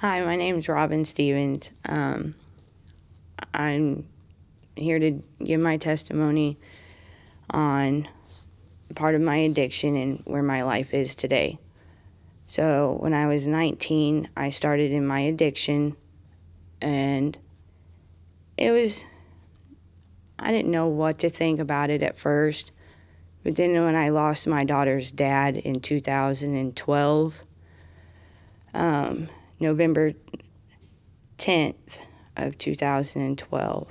Hi, my name's Robin Stevens. I'm here to give my testimony on part of my addiction and where my life is today. So, when I was 19, I started in my addiction, and I didn't know what to think about it at first. But then, when I lost my daughter's dad in 2012, November 10th of 2012,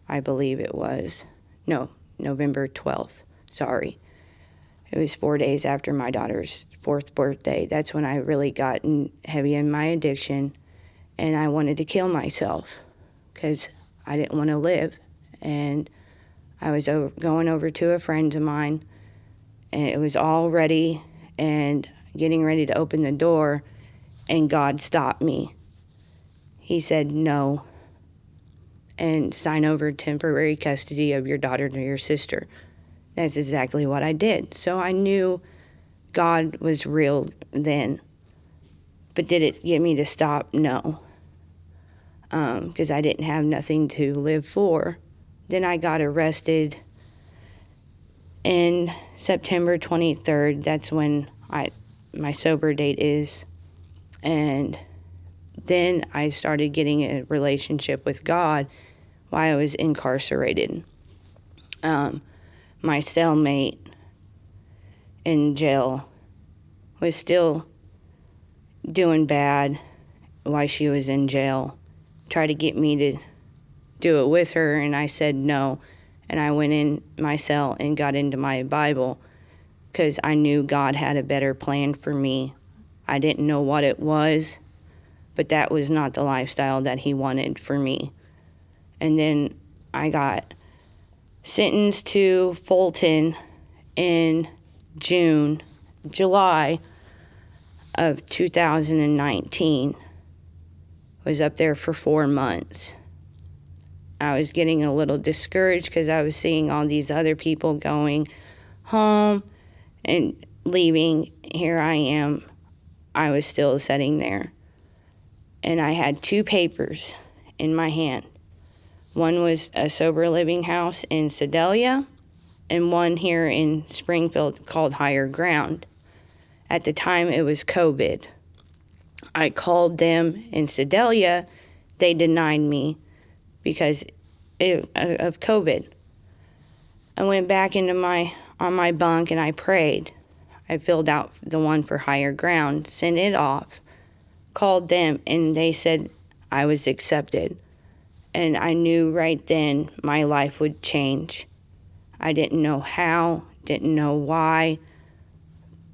I believe it was. No, November 12th. Sorry. It was 4 days after my daughter's 4th birthday. That's when I really got heavy in my addiction, and I wanted to kill myself because I didn't want to live. And I was going over to a friend of mine, and it was all ready and getting ready to open the door, and God stopped me. He said, no, and sign over temporary custody of your daughter to your sister. That's exactly what I did. So I knew God was real then. But did it get me to stop? No. Because I didn't have nothing to live for. Then I got arrested in September 23rd. That's when my sober date is. And then I started getting a relationship with God while I was incarcerated. My cellmate in jail was still doing bad while she was in jail. Tried to get me to do it with her, and I said no. And I went in my cell and got into my Bible because I knew God had a better plan for me. I didn't know what it was, but that was not the lifestyle that He wanted for me. And then I got sentenced to Fulton in July of 2019. Was up there for 4 months. I was getting a little discouraged because I was seeing all these other people going home and leaving. Here I am. I was still sitting there. And I had 2 papers in my hand. One was a sober living house in Sedalia, and one here in Springfield called Higher Ground. At the time, it was COVID. I called them in Sedalia. They denied me because of COVID. I went back on my bunk and I prayed. I filled out the one for Higher Ground, sent it off, called them, and they said I was accepted. And I knew right then my life would change. I didn't know how, didn't know why,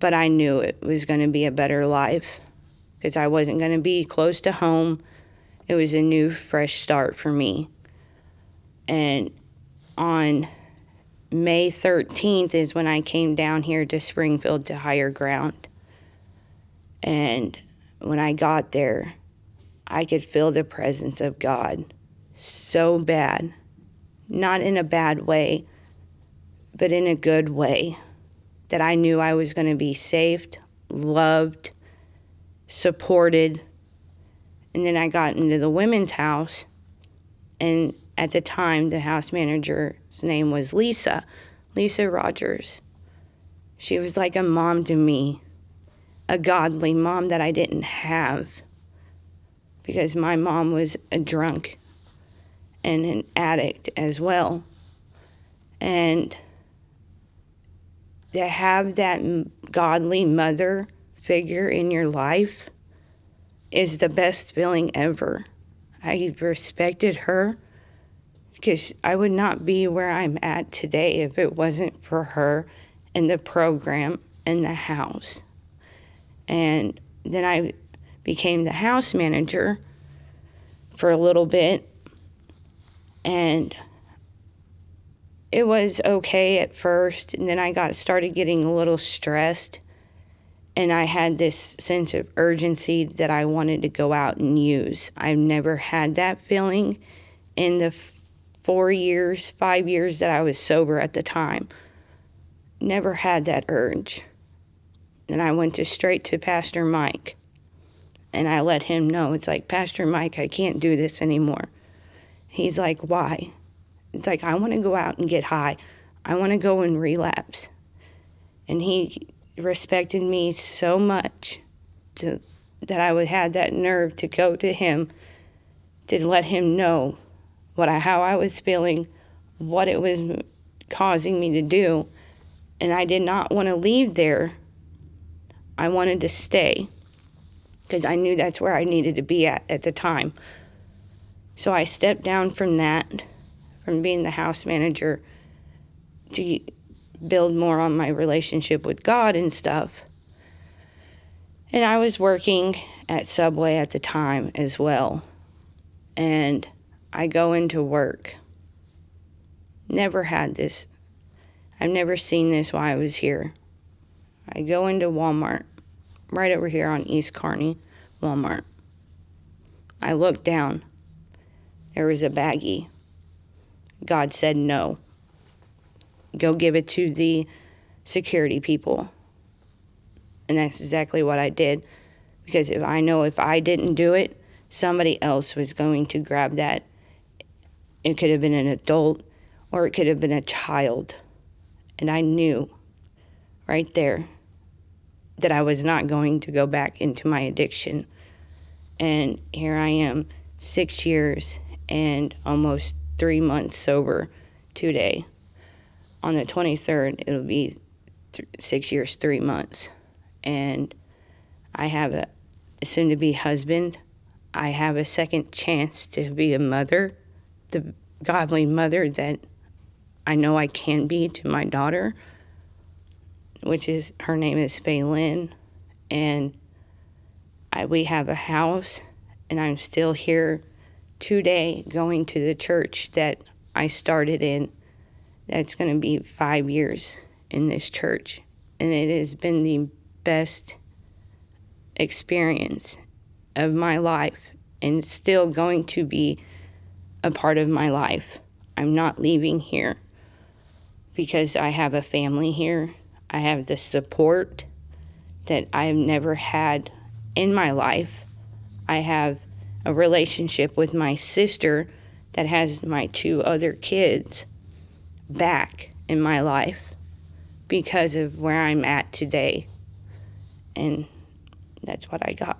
but I knew it was going to be a better life because I wasn't going to be close to home. It was a new, fresh start for me. And on May 13th is when I came down here to Springfield to Higher Ground. And when I got there, I could feel the presence of God so bad. Not in a bad way, but in a good way. That I knew I was going to be saved, loved, supported. And then I got into the women's house, and at the time, the house manager's name was Lisa Rogers. She was like a mom to me, a godly mom that I didn't have because my mom was a drunk and an addict as well. And to have that godly mother figure in your life is the best feeling ever. I respected her because I would not be where I'm at today if it wasn't for her and the program and the house. And then I became the house manager for a little bit, and it was okay at first, and then I started getting a little stressed, and I had this sense of urgency that I wanted to go out and use. I've never had that feeling in the 5 years that I was sober at the time. Never had that urge. And I went straight to Pastor Mike. And I let him know, it's like, Pastor Mike, I can't do this anymore. He's like, why? It's like, I want to go out and get high. I want to go and relapse. And he respected me so much that I would have that nerve to go to him to let him know how I was feeling, what it was causing me to do. And I did not want to leave there. I wanted to stay because I knew that's where I needed to be at the time. So I stepped down from that, from being the house manager, to build more on my relationship with God and stuff. And I was working at Subway at the time as well. And I go into work. Never had this. I've never seen this while I was here. I go into Walmart, right over here on East Kearney, Walmart. I look down. There was a baggie. God said no. Go give it to the security people. And that's exactly what I did. Because if I didn't do it, somebody else was going to grab that. It could have been an adult or it could have been a child. And I knew right there that I was not going to go back into my addiction. And here I am, 6 years and almost 3 months sober today. On the 23rd, it'll be 6 years, 3 months. And I have a soon-to-be husband. I have a second chance to be a mother, the godly mother that I know I can be to my daughter, her name is Faylin. And we have a house, and I'm still here today going to the church that I started in. That's going to be 5 years in this church. And it has been the best experience of my life, and it's still going to be a part of my life. I'm not leaving here because I have a family here. I have the support that I've never had in my life. I have a relationship with my sister that has my 2 other kids back in my life because of where I'm at today. And that's what I got.